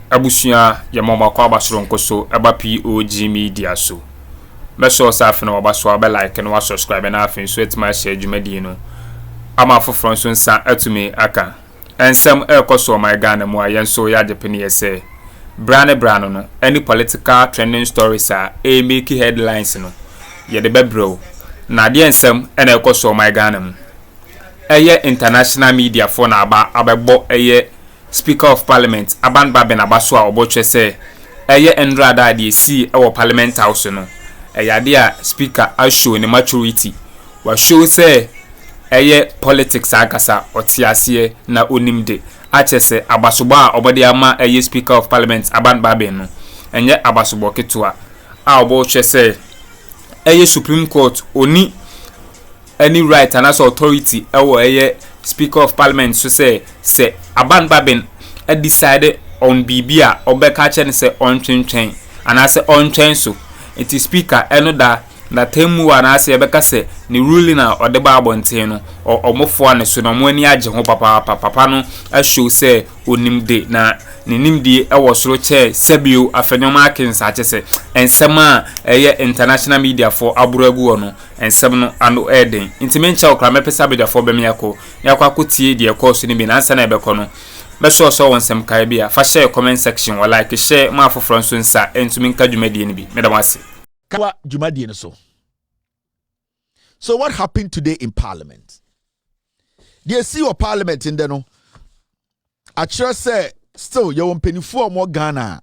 Abusia ya mama kwa basronko so aba POG Media so. Meso sa Afenyo wabaso abe like and wa subscribe na Afenyo so etima share dwumadi no. Ama afoforo so nsa atumi aka. Ensem ekoso my Ghana mu ayenso ya depeni ese. Brano no any political trending stories are make headlines no. Ye de B0w. Na de ensem ena ekoso my Ghana mu. Eye international media for na aba abebo eye Speaker of Parliament Aban Bagbin abaso a obotwe se eye endrada de si e Parliament House no eye a speaker a show ne maturity wa show se eye politics akasa otiase na onimde achese abasobo a obode ama eye Speaker of Parliament Aban Bagbin no enye abasobo ketua a obotwe se eye Supreme Court oni any right and as authority ewo eye Speaker of Parliament so say Aban Bagbin decided on Bibia or Bekachen say on train and I say on train so it is speaker eno that temu and I say Beka say ni ruling or the Babon or mofo so no money aje ho papa no a show say onimde na ni nimdi e wo soro chair sebio Afenyo markings ache say ensema international media for aburagu no ensem no ando eden intimencha okra mepesa beja for bemiako yakwa kotie de course ni bi na ansa na ebeko no meso so wonsem kai bia fa share comment section or like share ma afoforo nso nsa entumi nka dwumadi ni bi medamase kawa dwumadi so. So what happened today in Parliament? The CEO of Parliament in there no actually say still you want penny for more Ghana.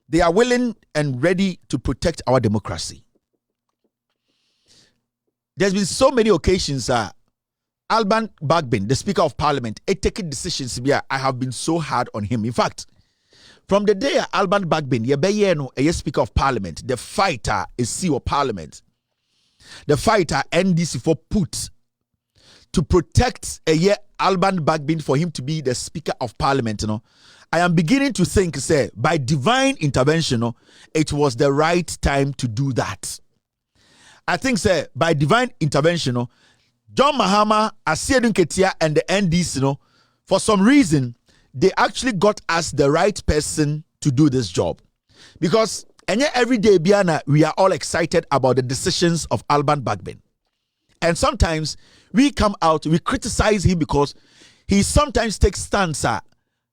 They are willing and ready to protect our democracy. There's been so many occasions Alban Bagbin, the Speaker of Parliament, taking decisions. I have been so hard on him. In fact, from the day Alban Bagbin, a Speaker of Parliament, the fighter is CEO of Parliament. The fighter NDC for put to protect Alban Bagbin for him to be the Speaker of Parliament. You know, I am beginning to think, say, by divine intervention, it was the right time to do that. I think, say, by divine intervention, John Mahama, Asiedun Ketia, and the NDC, for some reason, they actually got us the right person to do this job. Because every day, Biana, we are all excited about the decisions of Alban Bagbin. And sometimes we come out, we criticize him because he sometimes takes stands.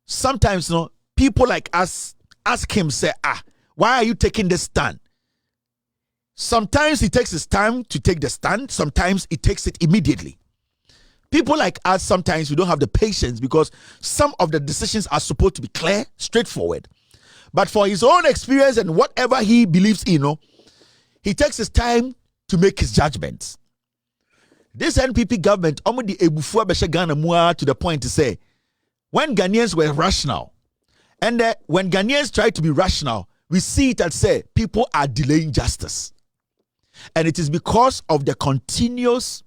Sometimes, people like us ask him, say, why are you taking this stand? Sometimes he takes his time to take the stand. Sometimes he takes it immediately. People like us, sometimes we don't have the patience because some of the decisions are supposed to be clear, straightforward. But for his own experience and whatever he believes in, he takes his time to make his judgments. This NPP government, to the point to say, when Ghanaians were rational, and when Ghanaians try to be rational, we see it as say people are delaying justice. And it is because of the continuous,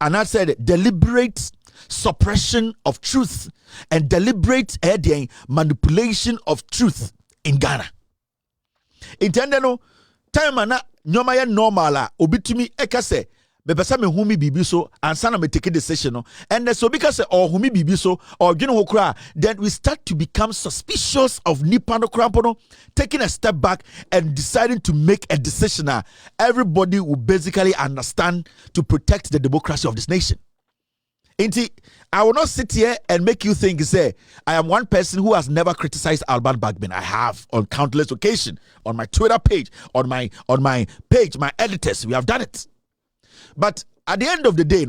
and I said deliberate suppression of truth and deliberate manipulation of truth in Ghana. Intendeno time ana nyoma ya normala obitumi ekase bebesa me humi bibi so ansa na me take decision no and so because or humi bibi so or dwene ho kra then we start to become suspicious of nipa no krampo taking a step back and deciding to make a decision. Everybody will basically understand to protect the democracy of this nation. I will not sit here and make you think, say, I am one person who has never criticized Alban Bagbin. I have on countless occasions, on my Twitter page, on my page, my editors, we have done it. But at the end of the day,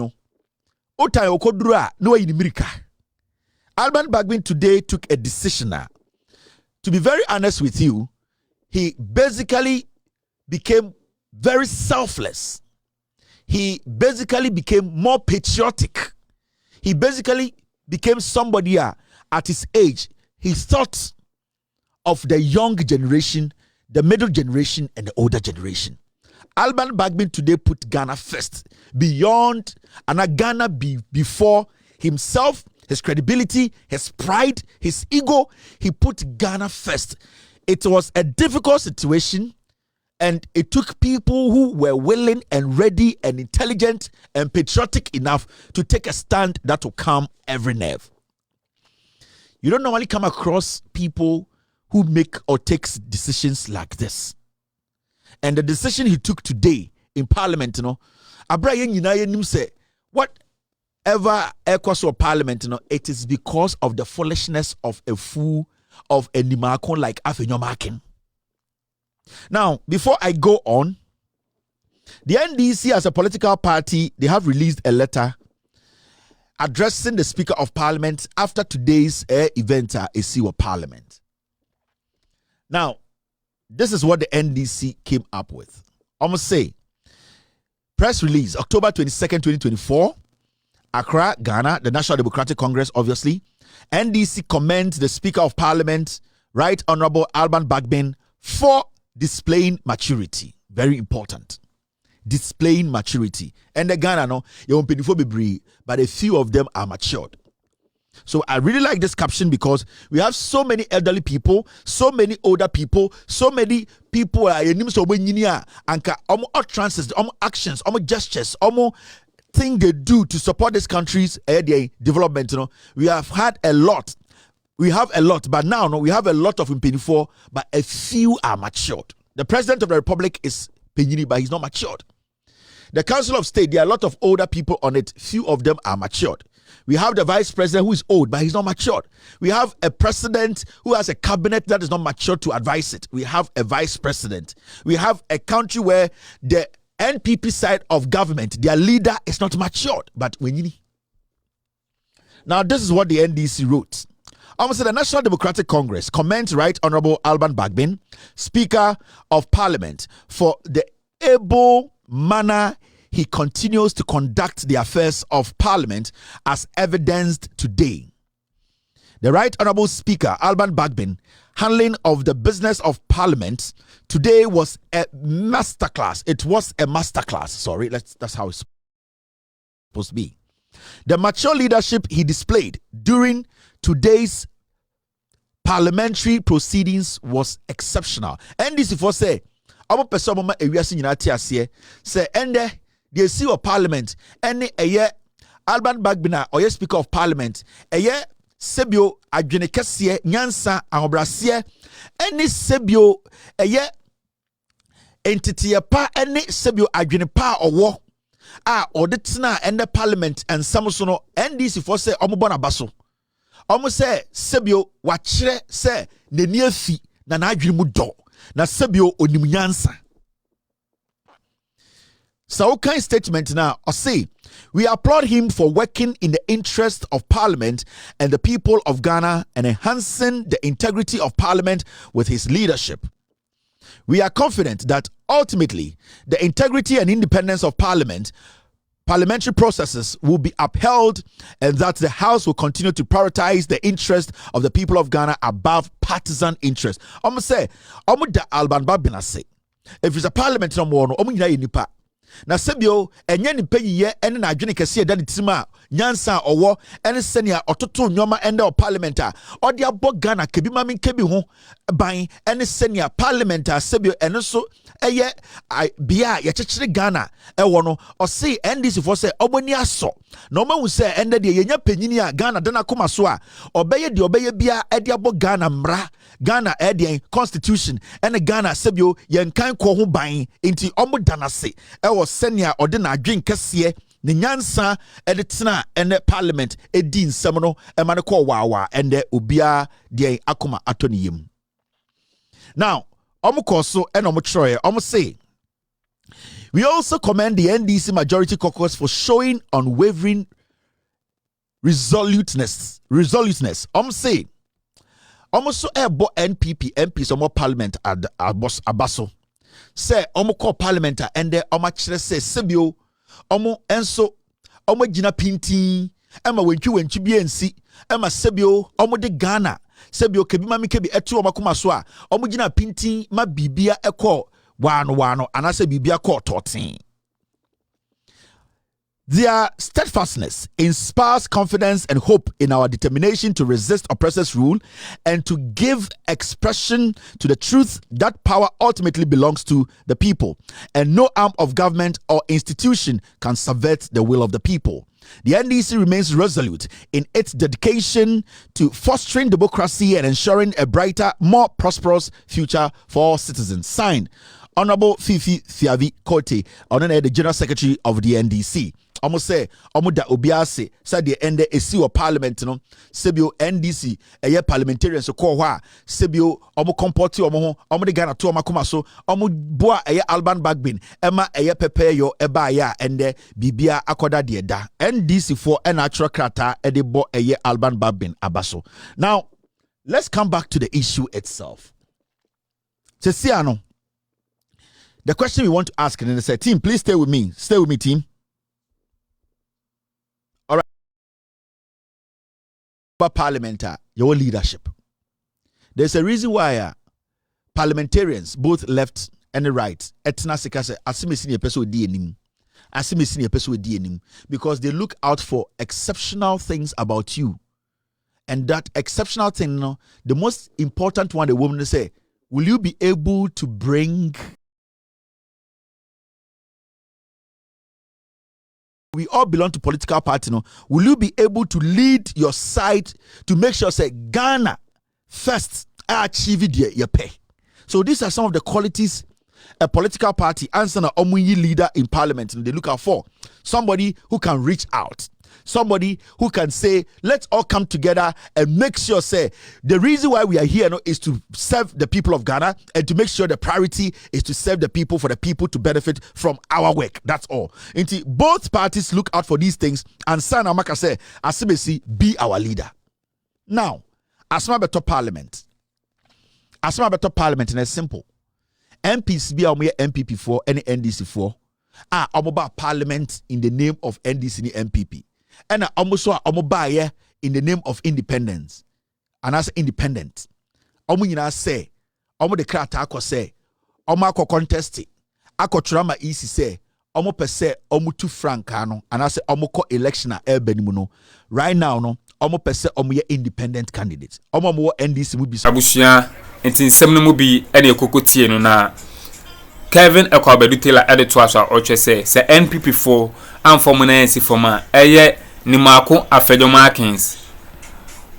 Alban Bagbin today took a decision. To be very honest with you, he basically became very selfless. He basically became more patriotic. He basically became somebody at his age. He thought of the young generation, the middle generation, and the older generation. Alban Bagbin today put Ghana first, beyond, and Ghana before himself, his credibility, his pride, his ego. He put Ghana first. It was a difficult situation. And it took people who were willing and ready and intelligent and patriotic enough to take a stand that will calm every nerve. You don't normally come across people who make or takes decisions like this. And the decision he took today in Parliament, whatever echoes of Parliament, it is because of the foolishness of a fool of a Nimakon like Afenyo. Now, before I go on, the NDC as a political party, they have released a letter addressing the Speaker of Parliament after today's event at S.Court Parliament. Now, this is what the NDC came up with. I'm going to say, press release, October 22nd, 2024, Accra, Ghana, the National Democratic Congress, obviously. NDC commends the Speaker of Parliament, Right Honorable Alban Bagbin, for displaying maturity. Very important. Displaying maturity. And the Ghana, no, you won't pay for be, but a few of them are matured. So I really like this caption because we have so many elderly people, so many older people, so many people anka utterances, actions, gestures, thing they do to support this country's development. We have had a lot. We have a lot, but now we have a lot of Impinifo, but a few are matured. The President of the Republic is Penyini, but he's not matured. The Council of State, there are a lot of older people on it. Few of them are matured. We have the Vice President who is old, but he's not matured. We have a President who has a cabinet that is not matured to advise it. We have a Vice President. We have a country where the NPP side of government, their leader is not matured. But now this is what the NDC wrote. The National Democratic Congress commends Right Honorable Alban Bagbin, Speaker of Parliament, for the able manner he continues to conduct the affairs of Parliament as evidenced today. The Right Honorable Speaker, Alban Bagbin, handling of the business of Parliament today was a masterclass. It was a masterclass. Sorry, that's how it's supposed to be. The mature leadership he displayed during today's parliamentary proceedings was exceptional. And this for say, I'm a person mama ewiase nyina te ase say ende the S.Court Parliament ene eye Alban Bagbin or Speaker of Parliament eye sebio adwene kese nyansa ahobrase ene sebio eye entity pa ene sebio adwene pa owo odetena ende Parliament and samusono NDC for say omobona baso omo say sebio wachire say neni afi na adwene mu do na sebio onim nyansa. So kind statement now or say we applaud him for working in the interest of Parliament and the people of Ghana and enhancing the integrity of Parliament with his leadership. We are confident that ultimately the integrity and independence of parliamentary processes will be upheld and that the House will continue to prioritize the interest of the people of Ghana above partisan interest. I'm say, Alban Bagbin say, if it's a parliament no more, nipa. Na sebio enye nipa yiye ene na adwene kese eda nitima nyansa owo ene senia ototo nyoma ende o parliament a odi abo Ghana kebi mami kebi ho ban ene senia parliament a sebio ene so eye bia ye chechire Ghana ewo no o se NDC for say oboni aso na o mahu se ende de yenya panyini a Ghana dana koma so a obeye de obeye bia edi abo Ghana mra Ghana edi constitution ene Ghana sebio yenkan ko ho ban enti omo danase ewo senia ode na adwen kese ne nyansa edetena ene Parliament edi nsem no emane ko wawa ende obia de akoma atoniyem. Now omukoso ene omuchroye omu say we also commend the NDC majority caucus for showing unwavering resoluteness. Say so ebo NPP MPs omo Parliament abaso say omo call Parliament ende omo kire say sebio omo enso omo gina pintin ema wentwi bi ensi ema sebio omo de Ghana sebio kebi mami kebi etu omo koma so a omo gina pintin ma bibia ekọ wano anase bibia kọ totin. Their steadfastness inspires confidence and hope in our determination to resist oppressors' rule and to give expression to the truth that power ultimately belongs to the people, and no arm of government or institution can subvert the will of the people. The NDC remains resolute in its dedication to fostering democracy and ensuring a brighter, more prosperous future for all citizens. Signed, Honorable Fifi Fiavi Kote, the General Secretary of the NDC. Almost say, da obiase said the end esi or parliament no sebio NDC parliamentarians so call wa sebio comporti de Ghana to makoma so boa Alban Bagbin Emma pepe yo eba ya ende bibia akoda de da NDC for a natural krata bo Alban Bagbin abaso. Now let's come back to the issue itself. Tesiano, the question we want to ask, and then say, team, please stay with me, team. Parliament, your leadership. There's a reason why parliamentarians, both left and the right, because they look out for exceptional things about you. And that exceptional thing, the most important one, the woman say, will you be able to bring... We all belong to political party. No? Will you be able to lead your side to make sure say Ghana first achieve your pay? So these are some of the qualities a political party answer a omuyi leader in parliament they look out for. Somebody who can reach out. Somebody who can say, let's all come together and make sure, say, the reason why we are here is to serve the people of Ghana and to make sure the priority is to serve the people for the people to benefit from our work. That's all. Until both parties look out for these things and Sana Maka say, Asimesi, be our leader. Now, Asma Beto Parliament. Asma Beto Parliament, and it's simple. MPs be our MPP for any NDC for. Omoba Parliament in the name of NDC and MPP. And almost omoba in the name of independence. And as independent. Omu say, omo de krata ako say, omo ako contest, ako trama isi say, omo pese omo 2 franc ano, and I say omo ko election a ebenimuno. Right now no, omo pese omo ye independent candidate. Omo mo NDC mu bi so. Abusia enti nsem no mu bi e na ekokotie no na Kevin Ekwabedu Taylor editor aso oche say NPP for and for monensi forma eye ni mako Afenyo& Torkono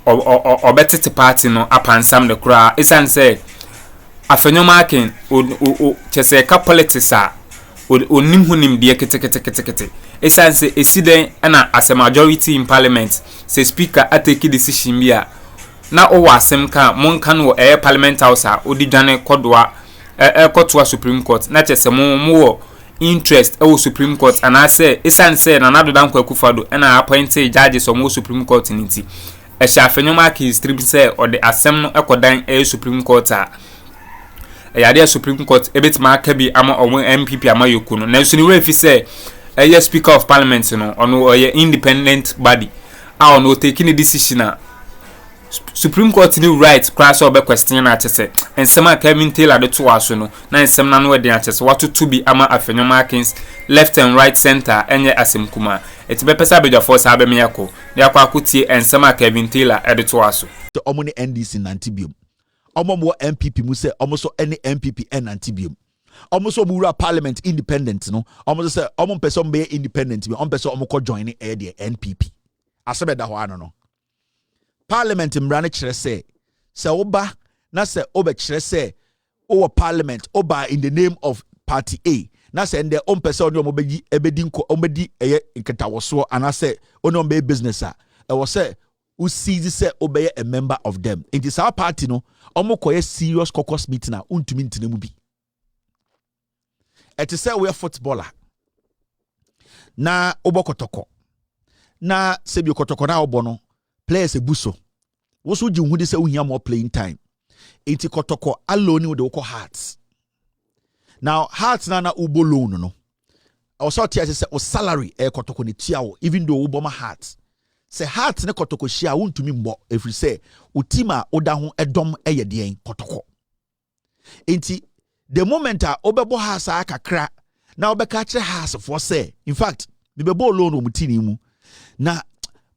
or betete party no apansam the kra isan say Afenyo&Torkono o chese ka politics a onim hunim de kete isan say esiden na as a majority in parliament say speaker atake decision bia na o wasem ka monka no parliament house a odi dwane kodwa kotoa Supreme Court na chese mo interest o Supreme Court and I say isan say na Addo dan Akuffo na appointed judges o Supreme Court niti e sha Afenyo&Torkono strip say or the asem no ekodan Supreme Court a yade Supreme Court ebetima aka bi ama o MPP ama yokuno na so ni we fi say speaker of parliament no ono independent body a ono taking a decision Supreme Court new right class or be question na tese ensema Kevin Taylor de to aso no na ensema na we de atese what to be ama Afenyo&Torkono's left and right center enye asem kuma eti be pesa be jafo sa be me yakọ de akwa akotie ensema Kevin Taylor de to aso to omo ne NDC nantibium omo mo MPP mu se omo so any MPP nantibium omo so mu parliament independent no omo so se omo pese omo be independent bi omo pese omo ko join the NPP asebe da ho ano no Parliament mrane kire say oba na say oba kire say o parliament oba in the name of party A na say nde on person no obeji ebedinko omedi nketawoso ana say ono be business a e wo say u seize say obey a member of them it is our party no omo koye serious caucus meeting na untumi ntine mu bi et say we footballer na obokotoko na se bi okotoko na obono players a buso. What's would you say we have more playing time? Iti kotoko alone with the hearts. Now hearts na ubo loan no. I saw say o salary kotoko ni tiawo even though uboma hearts. Say hearts ne kotoko share won to me more if you say utima oda ho edom eye den kotoko. Enti the moment a obebo house akakra na obeka kire house for say in fact me be ball loan mutini mu na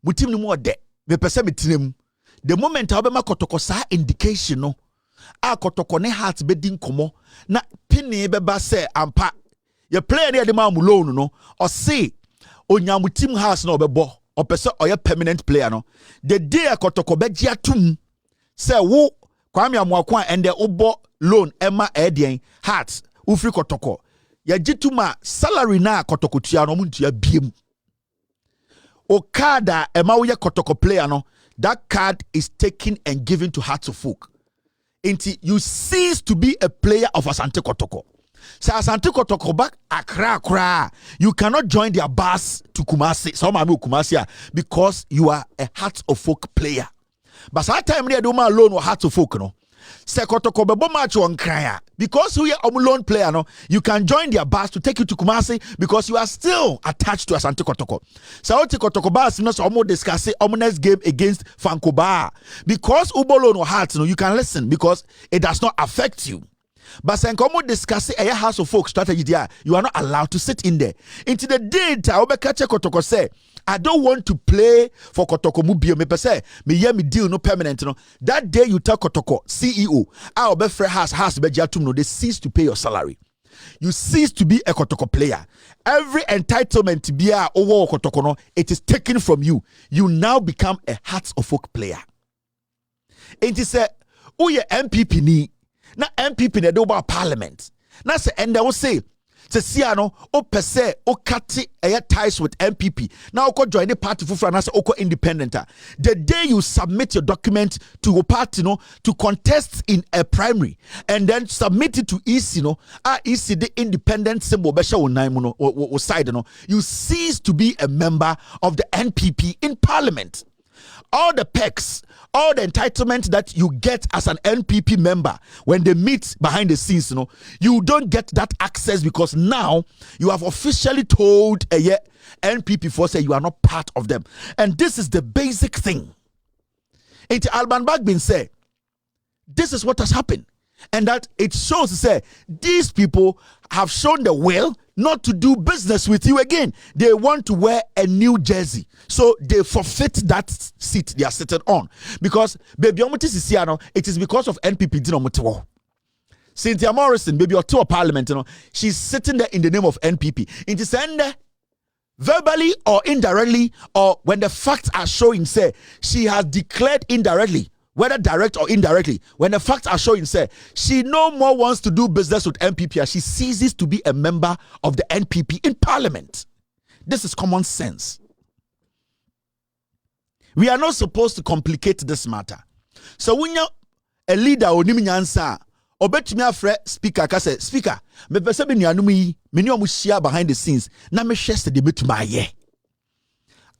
mutim ni mu ode me pese metinam the moment I be ma kotoko sa indication no a kotoko ne heart be din komo na pini be ba say ampa ye player ne de ma mu loan no or say onyamu team house na obebo or pese or permanent player no the day a kotoko be giatum say wo kwame amuakwa and the obo loan ema edien heart ufri kotoko ya jituma salary na kotoko tua no muntua biem o card ema wo ye kotoko player no that card is taken and given to Hearts of Folk. Until you cease to be a player of Asante Kotoko. So Asante Kotoko back Accra. You cannot join their bus to Kumasi. Some are Kumasi because you are a Hearts of Folk player. But that time they do my loan or Hearts of Folk no. Se Kotoko bebo match on kraya because we are a loan player no. You can join their bus to take you to Kumasi because you are still attached to Asante Kotoko. So Asante Kotoko bus no so almost discuss next game against Fankoba because Ubo loan or Hearts no you can listen because it does not affect you. But sen komo discuss a House of Folk strategy there, you are not allowed to sit in there. Into the date, I will catch Kotoko say, I don't want to play for Kotoko Mubio. Me pese me ye me deal no permanent no. That day you tell Kotoko CEO, I will be free house be jatum no. They cease to pay your salary. You cease to be a Kotoko player. Every entitlement to be a over Kotoko no, it is taken from you. You now become a Hearts of Folk player. And he said, "Oh ye MPP ni." Na MPP ne do ba parliament na se ende wo say se sia no o pese o kati ties with MPP na o join the party fufura na se o independent the day you submit your document to a party no to contest in a primary and then submit it to EC no EC the independent symbol be show nine no o side no you cease to be a member of the NPP in parliament. All the perks, all the entitlement that you get as an NPP member when they meet behind the scenes, you don't get that access because now you have officially told a NPP force you are not part of them. And this is the basic thing. Int'l Bagbin said, this is what has happened. And that it shows, say, these people have shown the will not to do business with you again. They want to wear a new jersey. So they forfeit that seat they are sitting on. Because, baby, it is because of NPP. Cynthia Morrison, baby, or to parliament, she's sitting there in the name of NPP. It is verbally or indirectly, or when the facts are showing, say, she has declared indirectly, whether direct or indirectly, when the facts are showing, say, she no more wants to do business with NPP as she ceases to be a member of the NPP in parliament. This is common sense. We are not supposed to complicate this matter. So when you're a leader or niminyansa, obetumi afre speaker ka say, speaker, me pese be nuanum yi, me ni omu share behind the scenes, na me hwese de betumi aye.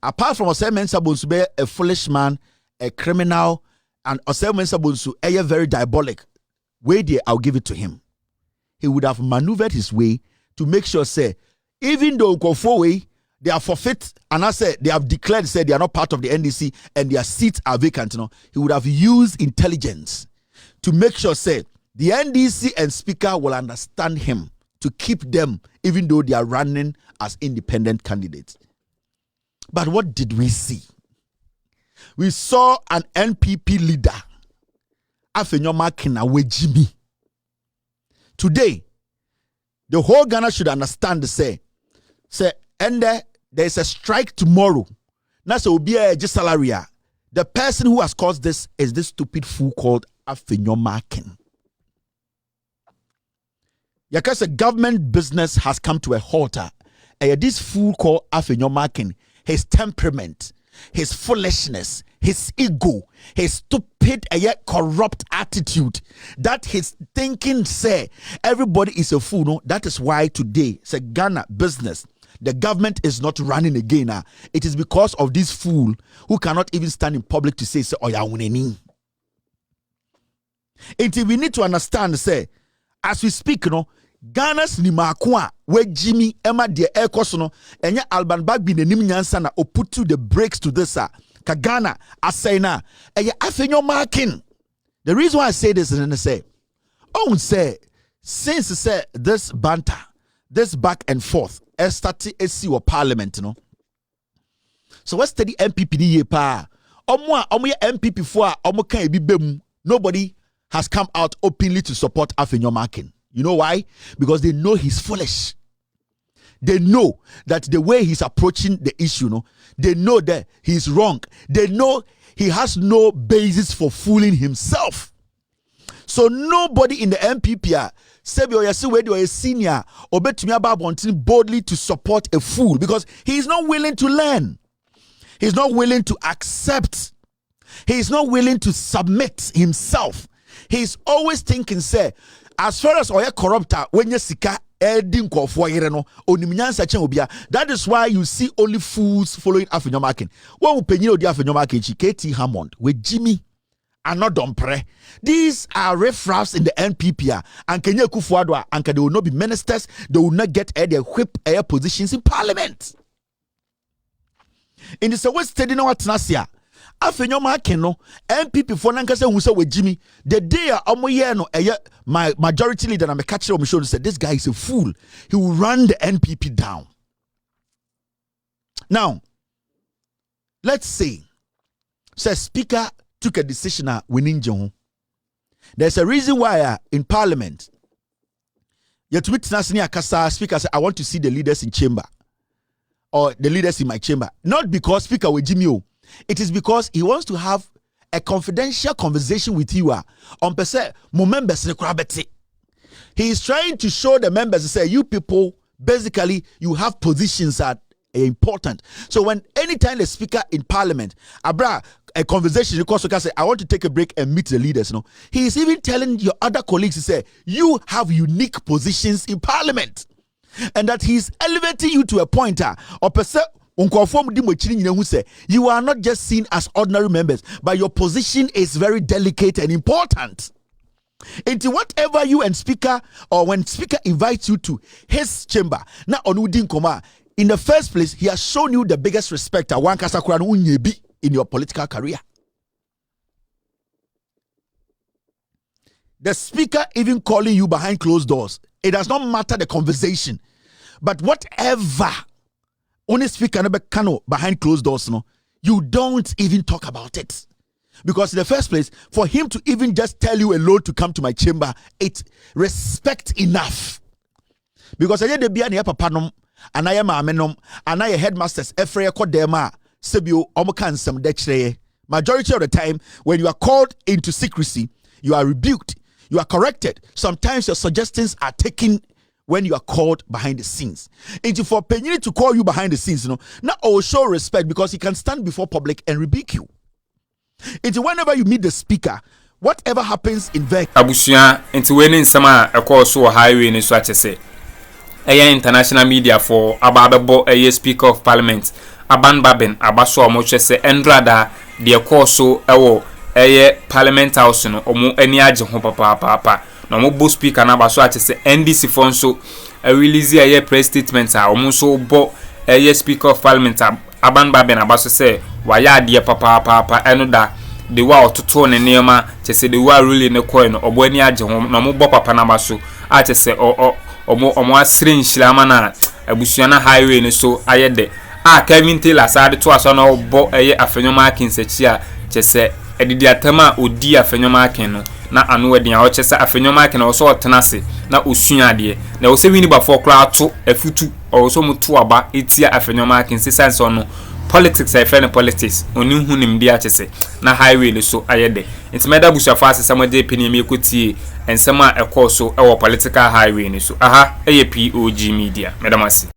Apart from Osei Sabonsu be a foolish man, a criminal, and Osei Sabonsu a very diabolic way there, I'll give it to him. He would have maneuvered his way to make sure, say, even though Akuffo way, they are forfeit, and I said they have declared, said they are not part of the NDC and their seats are vacant. He would have used intelligence to make sure, say, the NDC and speaker will understand him to keep them, even though they are running as independent candidates. But what did we see? We saw an NPP leader, Afenyo&Torkono. Today, the whole Ghana should understand, say, and there is a strike tomorrow. That's will be a salary. The person who has caused this is this stupid fool called Afenyo&Torkono. Because a government business has come to a halt. This fool called Afenyo&Torkono, his temperament, his foolishness, his ego, his stupid and yet corrupt attitude, that his thinking say everybody is a fool. No, that is why today it's a Ghana business. The government is not running again. It is because of this fool who cannot even stand in public to say, Oya uneni. Until we need to understand, say, as we speak, Ghana's Nimakwa, where Jimmy Emma de Ekosono, and Alban Bagbin and Niminyansana, or put to the brakes to this, Kagana, Asena, and Afenyo&Torkono. The reason why I say this is to say, since say this banter this back and forth started AC or parliament no. So what's the MPP ni pa? Omo MPP for omo kan ebi bem. Nobody has come out openly to support Afenyo&Torkono. You know why? Because they know he's foolish. They know that the way he's approaching the issue, no, they know that he's wrong. They know he has no basis for fooling himself. So nobody in the MPP say a senior or wanting boldly to support a fool because he's not willing to learn. He's not willing to accept. He's not willing to submit himself. He's always thinking, say, as far as oya corrupter, when you sika that is why you see only fools following Afenyo&Torkono. When we penny the Afenyo&Torkono, KT Hammond with Jimmy and not Dompre. These are riffraffs in the NPP. And Kenya Akuffo and they will not be ministers. They will not get their whip air positions in parliament. In the West Study no Atnasia. Afenyo&Torkono MPP for nankase who say with Jimmy the day no my majority leader and I'm catching on show said this guy is a fool. He will run the NPP down. Now, let's say Speaker took a decision winning John. There's a reason why in Parliament yet Speaker said I want to see the leaders in chamber or the leaders in my chamber. Not because Speaker with Jimmy. It is because he wants to have a confidential conversation with you on per se members. He is trying to show the members to say you people basically you have positions that are important. So when anytime the speaker in parliament a conversation because say I want to take a break and meet the leaders, no, he is even telling your other colleagues to say you have unique positions in parliament and that he is elevating you to a point or per se. You are not just seen as ordinary members, but your position is very delicate and important. Into whatever you and speaker or when speaker invites you to his chamber, now on in the first place, he has shown you the biggest respect in your political career. The speaker even calling you behind closed doors. It does not matter the conversation, but whatever. Only speaker behind closed doors, no, you don't even talk about it. Because in the first place, for him to even just tell you alone to come to my chamber, it's respect enough. Because I had the beer papanom, and I am amenom, and I headmasters, Efraya Kodema, Sebio, Omokansam, Dechre. Majority of the time, when you are called into secrecy, you are rebuked, you are corrected. Sometimes your suggestions are taken when you are called behind the scenes. It's for Penny to call you behind the scenes, you know, not all show respect because he can stand before public and rebuke you. It's whenever you meet the speaker, whatever happens in Věrď. Abusuya, into winning sama a course or highway in such a say. International media for Abababo, a speaker of parliament, Bagbin, Abaso, Mochese, Endrada, the course so a parliament house, or more any agent, papa. No more speaker na baso ate se NDC fonso release a press statement almost so bo a speaker of parliament Bagbin abaso se waya de papa eno da de wa ototo ne nema te se de wa really ne coin obo ani age ho no mo bo papa na baso ate se omo asire nhirama na abusuya na highway ne so ayede Int'l asade to aso na obo Afenyo&Torkono sechi a te se edidi atama odi Afenyo&Torkono na anu wedin a ochese Afenyo&Torkono oso otenase na osua de na o se wini ba for kra to afutu o so mutu aba etia Afenyo&Torkono sense ono politics I friend politics oni hu nimdi achese na highway le so ayede intimeda busuafo asesama de peni me kotie ensema ekoso e wo political highway ni so aha POG Media medamasi.